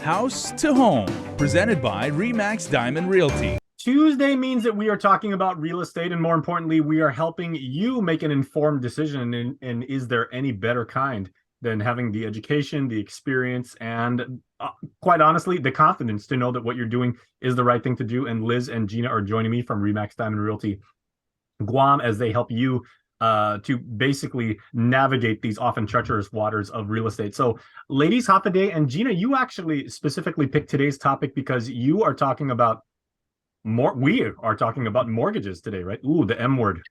House to Home, presented by Remax Diamond Realty. Tuesday means that we are talking about real estate, and more importantly, we are helping you make an informed decision. And is there any better kind than having the education, the experience, and quite honestly, the confidence to know that what you're doing is the right thing to do? And Liz and Gina are joining me from Remax Diamond Realty Guam as they help you to basically navigate these often treacherous waters of real estate. So, ladies, Hafaday and Gina, you actually specifically picked today's topic because you are talking about we are talking about mortgages today, right? Ooh, the M word.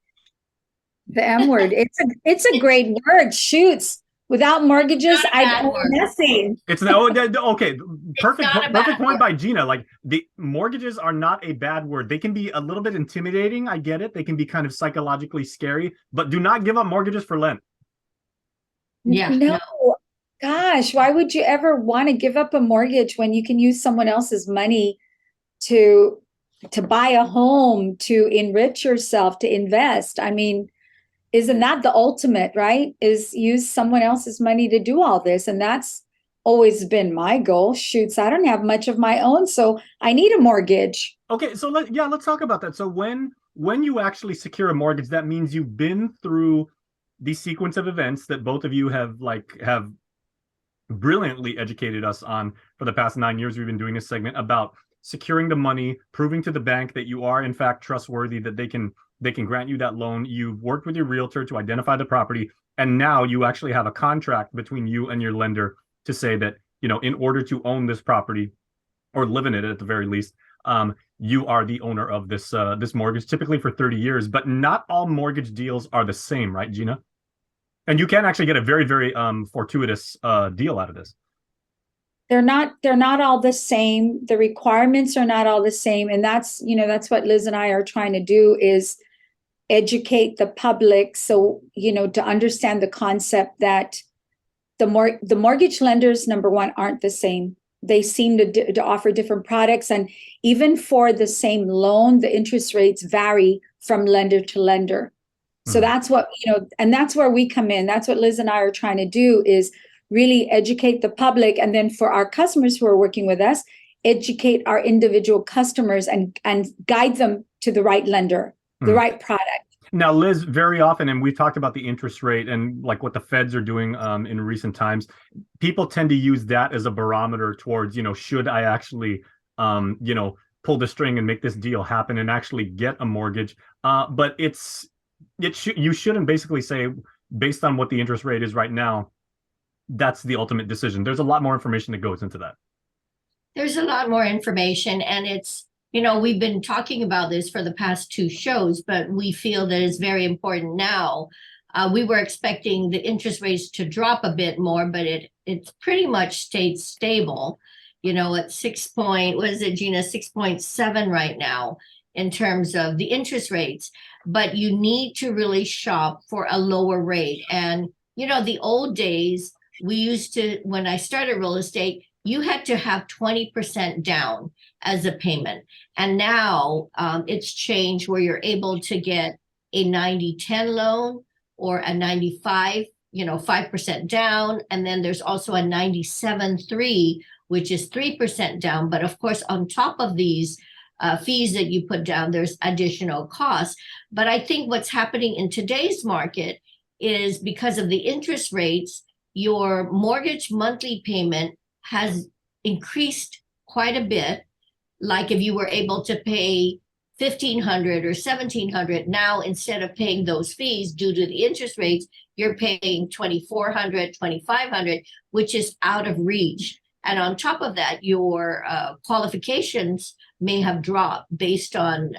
The M word. It's a great word. Shoots. Without mortgages, I do nothing. It's no okay. Perfect point by Gina. Like, the mortgages are not a bad word. They can be a little bit intimidating. I get it. They can be kind of psychologically scary, but do not give up mortgages for Lent. Yeah. No. Gosh, why would you ever want to give up a mortgage when you can use someone else's money to buy a home, to enrich yourself, to invest? I mean, isn't that the ultimate, right? Is use someone else's money to do all this. And that's always been my goal. Shoots, I don't have much of my own, so I need a mortgage. Okay, so let's talk about that. So when you actually secure a mortgage, that means you've been through the sequence of events that both of you have brilliantly educated us on for the past 9 years. We've been doing this segment about securing the money, proving to the bank that you are in fact trustworthy, that they can grant you that loan. You've worked with your realtor to identify the property, and now you actually have a contract between you and your lender to say that, in order to own this property or live in it at the very least, you are the owner of this mortgage, typically for 30 years. But not all mortgage deals are the same, right, Gina? And you can actually get a very, very fortuitous deal out of this. They're not all the same. The requirements are not all the same. And that's what Liz and I are trying to do, is educate the public. So, to understand the concept that the mortgage lenders, number one, aren't the same. They seem to offer different products. And even for the same loan, the interest rates vary from lender to lender. So that's what, and that's where we come in. That's what Liz and I are trying to do, is really educate the public. And then for our customers who are working with us, educate our individual customers and guide them to the right lender, the right product. Now, Liz, very often, and we've talked about the interest rate and like what the feds are doing in recent times, people tend to use that as a barometer towards, should I actually, pull the string and make this deal happen and actually get a mortgage? But you shouldn't basically say, based on what the interest rate is right now, that's the ultimate decision. There's a lot more information that goes into that. There's a lot more information, and it's, we've been talking about this for the past 2 shows, but we feel that it's very important now. We were expecting the interest rates to drop a bit more, but it's pretty much stayed stable, at 6.7 right now in terms of the interest rates. But you need to really shop for a lower rate. And, the old days, we used to, when I started real estate, you had to have 20% down as a payment. And now it's changed where you're able to get a 90-10 loan or a 95, 5% down. And then there's also a 97-3, which is 3% down. But of course, on top of these fees that you put down, there's additional costs. But I think what's happening in today's market is, because of the interest rates, your mortgage monthly payment has increased quite a bit. Like if you were able to pay $1,500 or $1,700, now instead of paying those fees due to the interest rates, you're paying $2,400, $2,500, which is out of reach. And on top of that, your qualifications may have dropped based on,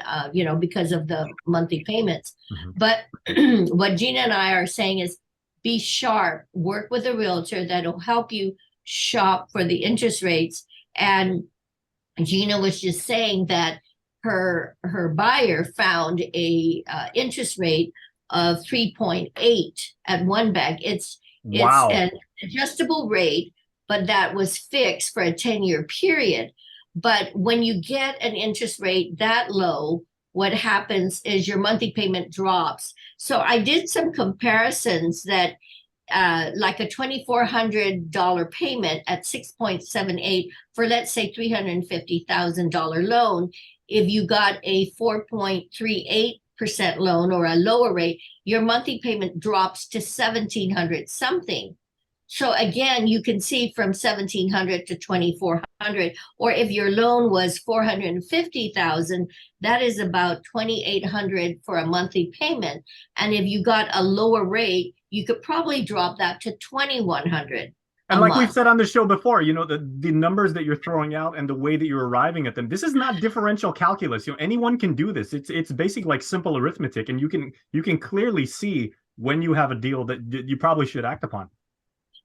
because of the monthly payments. But what Gina and I are saying is, be sharp, work with a realtor that'll help you shop for the interest rates. And Gina was just saying that her buyer found a interest rate of 3.8 at one bank. It's an adjustable rate, but that was fixed for a 10-year period. But when you get an interest rate that low, what happens is your monthly payment drops. So I did some comparisons that like a $2,400 payment at 6.78 for, let's say, $350,000 loan. If you got a 4.38% loan or a lower rate, your monthly payment drops to 1,700 something. So again, you can see from 1,700 to 2,400, or if your loan was 450,000, that is about 2,800 for a monthly payment. And if you got a lower rate, you could probably drop that to 2,100. And like we've said on the show before, you know, the numbers that you're throwing out and the way that you're arriving at them, this is not differential calculus. You know, anyone can do this. It's basically like simple arithmetic, and you can clearly see when you have a deal that you probably should act upon.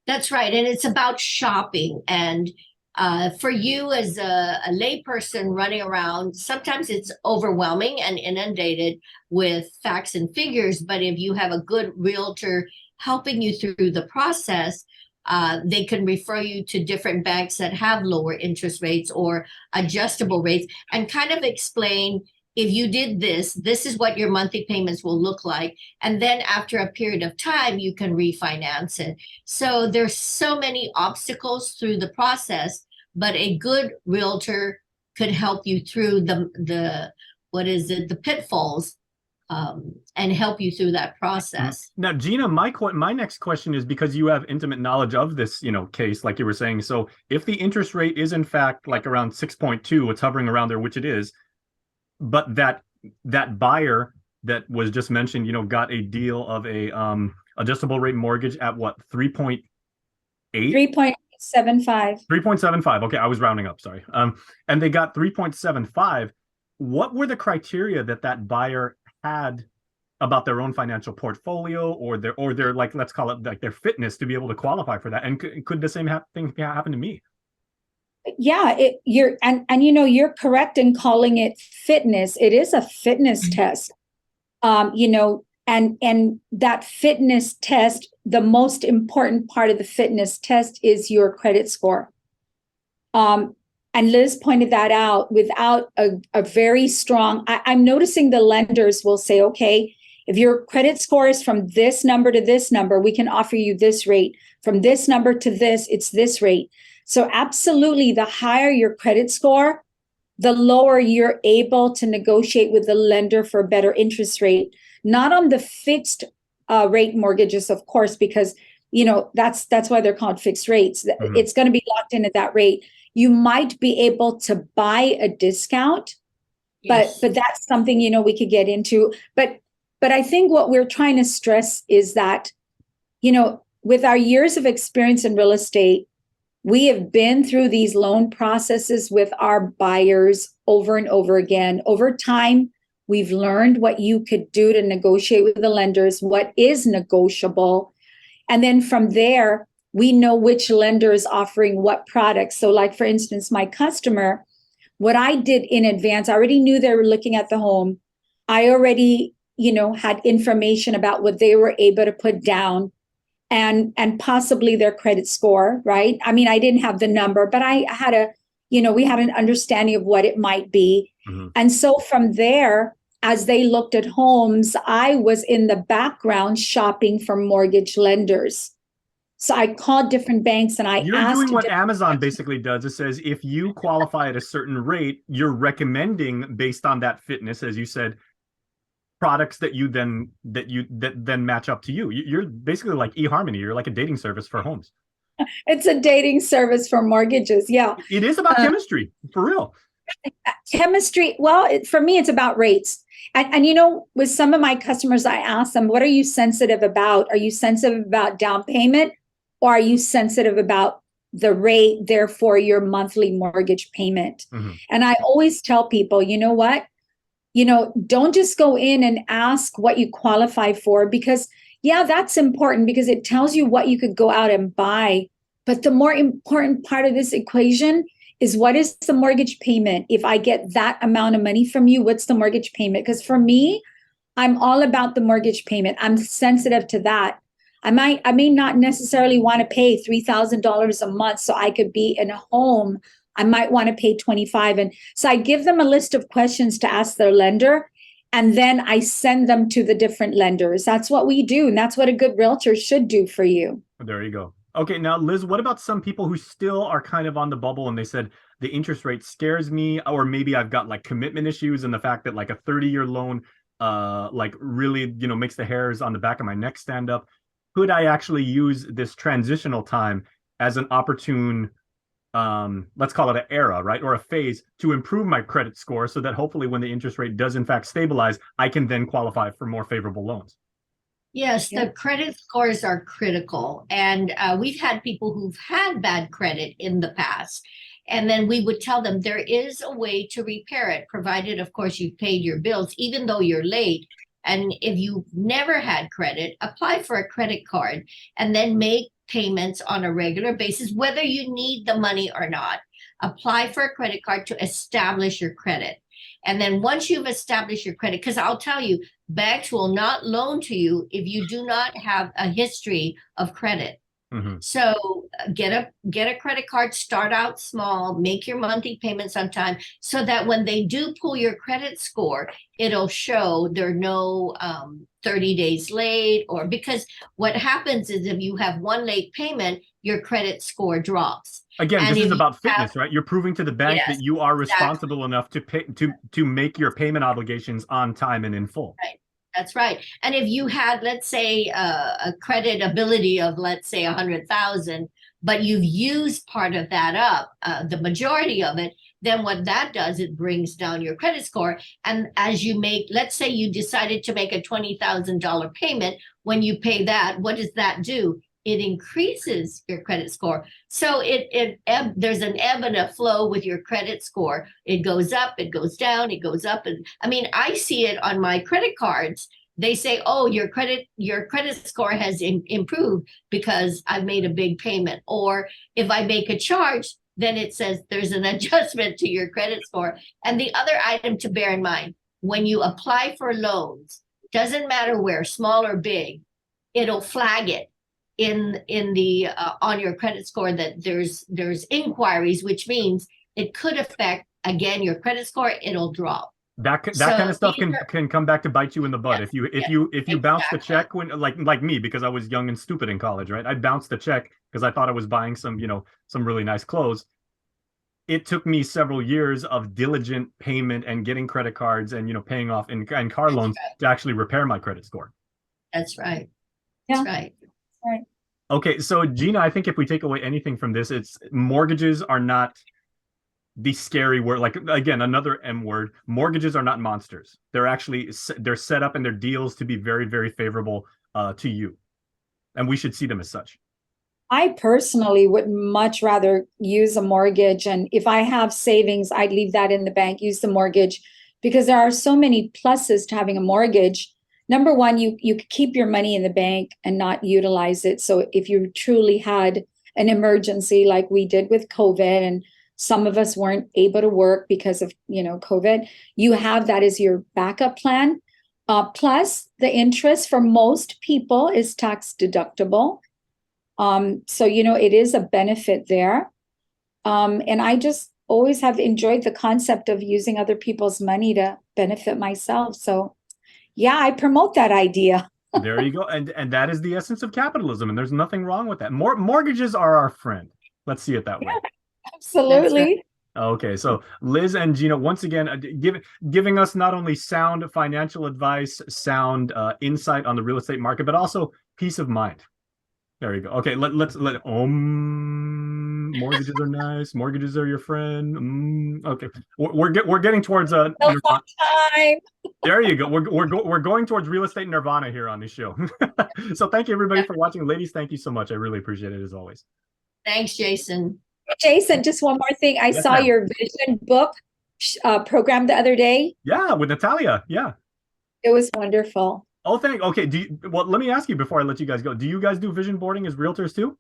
That's right. And it's about shopping. And for you as a layperson running around, sometimes it's overwhelming and inundated with facts and figures. But if you have a good realtor helping you through the process, they can refer you to different banks that have lower interest rates or adjustable rates, and kind of explain, if you did this, this is what your monthly payments will look like. And then after a period of time, you can refinance it. So there's so many obstacles through the process, but a good realtor could help you through the pitfalls, and help you through that process. Now, Gina, my next question is, because you have intimate knowledge of this, you know, case, like you were saying. So if the interest rate is in fact like around 6.2, it's hovering around there, which it is, but that buyer that was just mentioned, you know, got a deal of a adjustable rate mortgage at what, 3.8? 3.75. 3.75. Okay, I was rounding up, sorry. And they got 3.75. What were the criteria that buyer had about their own financial portfolio, or their like, let's call it like their fitness to be able to qualify for that? And could the same thing happen to me? Yeah, you're you're correct in calling it fitness. It is a fitness test. And that fitness test, the most important part of the fitness test is your credit score. And Liz pointed that out. Without a very strong, I'm noticing the lenders will say, okay, if your credit score is from this number to this number, we can offer you this rate. From this number to this, it's this rate. So absolutely, the higher your credit score, the lower you're able to negotiate with the lender for a better interest rate. Not on the fixed rate mortgages, of course, because, you know, that's why they're called fixed rates. Mm-hmm. It's going to be locked in at that rate. You might be able to buy a discount, yes, but that's something, you know, we could get into. But I think what we're trying to stress is that, you know, with our years of experience in real estate, we have been through these loan processes with our buyers over and over again. Over time, we've learned what you could do to negotiate with the lenders, what is negotiable. And then from there, we know which lender is offering what products. So like, for instance, my customer, what I did in advance, I already knew they were looking at the home. I already, you know, had information about what they were able to put down and possibly their credit score, right? I mean, I didn't have the number, but I had we had an understanding of what it might be. Mm-hmm. And so from there, as they looked at homes, I was in the background shopping for mortgage lenders. So I called different banks and You're doing what Amazon basically does. It says if you qualify at a certain rate, you're recommending, based on that fitness, as you said, products that then match up to you. You're basically like eHarmony. You're like a dating service for homes. It's a dating service for mortgages. Yeah. It is about chemistry, for real. Chemistry. Well, for me, it's about rates. And, you know, with some of my customers, I ask them, what are you sensitive about? Are you sensitive about down payment, or are you sensitive about the rate, therefore your monthly mortgage payment? Mm-hmm. And I always tell people, you know what? You know, don't just go in and ask what you qualify for, because yeah, that's important because it tells you what you could go out and buy. But the more important part of this equation is, what is the mortgage payment? If I get that amount of money from you, what's the mortgage payment? Because for me, I'm all about the mortgage payment. I'm sensitive to that. I may not necessarily want to pay $3,000 a month so I could be in a home. I might want to pay $25,000. And so I give them a list of questions to ask their lender. and then I send them to the different lenders. That's what we do, and that's what a good realtor should do for you. There you go. Okay, now Liz, what about some people who still are kind of on the bubble and they said the interest rate scares me, or maybe I've got like commitment issues and the fact that like a 30-year loan like really, you know, makes the hairs on the back of my neck stand up. Could I actually use this transitional time as an opportune let's call it an era, right? Or a phase to improve my credit score so that hopefully when the interest rate does in fact stabilize, I can then qualify for more favorable loans. Yes, Yeah. the credit scores are critical. And we've had people who've had bad credit in the past. And then we would tell them there is a way to repair it, provided, of course, you've paid your bills, even though you're late. And if you've never had credit, apply for a credit card and then make payments on a regular basis, whether you need the money or not. Apply for a credit card to establish your credit. And then once you've established your credit, because I'll tell you, banks will not loan to you if you do not have a history of credit. Mhm. So get a credit card, start out small, make your monthly payments on time so that when they do pull your credit score, it'll show there are no 30 days late, or because what happens is if you have one late payment, your credit score drops. Again, And this if is you about have- fitness, right? You're proving to the bank Yes, that you are exactly. responsible enough to pay to make your payment obligations on time and in full. That's right. And if you had, let's say, a credit ability of, let's say, 100,000, but you've used part of that up, the majority of it, then what that does, it brings down your credit score. And as you make, let's say you decided to make a $20,000 payment, when you pay that, what does that do? It increases your credit score. So there's an ebb and a flow with your credit score. It goes up, it goes down, it goes up. And I mean, I see it on my credit cards. They say, oh, your credit score has improved because I've made a big payment. Or if I make a charge, then it says there's an adjustment to your credit score. And the other item to bear in mind, when you apply for loans, doesn't matter where, small or big, it'll flag it in the on your credit score that there's inquiries, which means it could affect again your credit score. It'll drop. That So kind of stuff these can come back to bite you in the butt Yes, if you bounce the exactly. check when like me, because I was young and stupid in college, right? I bounced the check because I thought I was buying some, you know, some really nice clothes. It took me several years of diligent payment and getting credit cards and, you know, paying off and car loans to actually repair my credit score. That's right. Yeah. That's right. Okay, so Gina, I think if we take away anything from this, it's mortgages are not the scary word. Like, again, another M word. Mortgages are not monsters. They're actually they're set up and they're deals to be very, very favorable to you, and we should see them as such. I personally would much rather use a mortgage, and if I have savings, I'd leave that in the bank, use the mortgage, because there are so many pluses to having a mortgage. Number one, you keep your money in the bank and not utilize it. So if you truly had an emergency like we did with COVID, and some of us weren't able to work because of, you know, COVID, you have that as your backup plan. Plus, the interest for most people is tax deductible. So, you know, it is a benefit there. And I just always have enjoyed the concept of using other people's money to benefit myself. So, yeah, I promote that idea. There you go. And that is the essence of capitalism. And there's nothing wrong with that. Mortgages are our friend. Let's see it that way. Absolutely. Okay, so Liz and Gina, once again, giving us not only sound financial advice, sound insight on the real estate market, but also peace of mind. There you go. Okay, let's mortgages are nice. Mortgages are your friend. Okay, we're getting towards No time. there you go. We're going towards real estate nirvana here on this show. So thank you everybody for watching. Ladies, thank you so much. I really appreciate it as always. Thanks, Jason. Jason, just one more thing. I Yes, saw ma'am. your vision book program the other day. Yeah, with Natalia. Yeah. It was wonderful. Oh, okay. Well, let me ask you before I let you guys go. Do you guys do vision boarding as realtors too?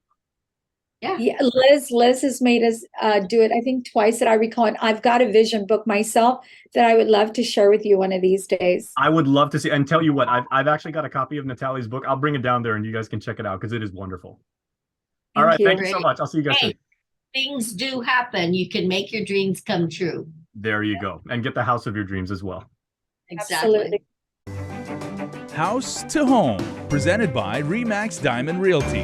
Yeah, Liz has made us do it, I think, twice that I recall. And I've got a vision book myself that I would love to share with you one of these days. I would love to see, and tell you what, I've actually got a copy of Natalia's book. I'll bring it down there and you guys can check it out because it is wonderful. All right, thank you so much. I'll see you guys soon. Hey, things do happen. You can make your dreams come true. There you go. And get the house of your dreams as well. Exactly. Absolutely. House to Home, presented by Remax Diamond Realty.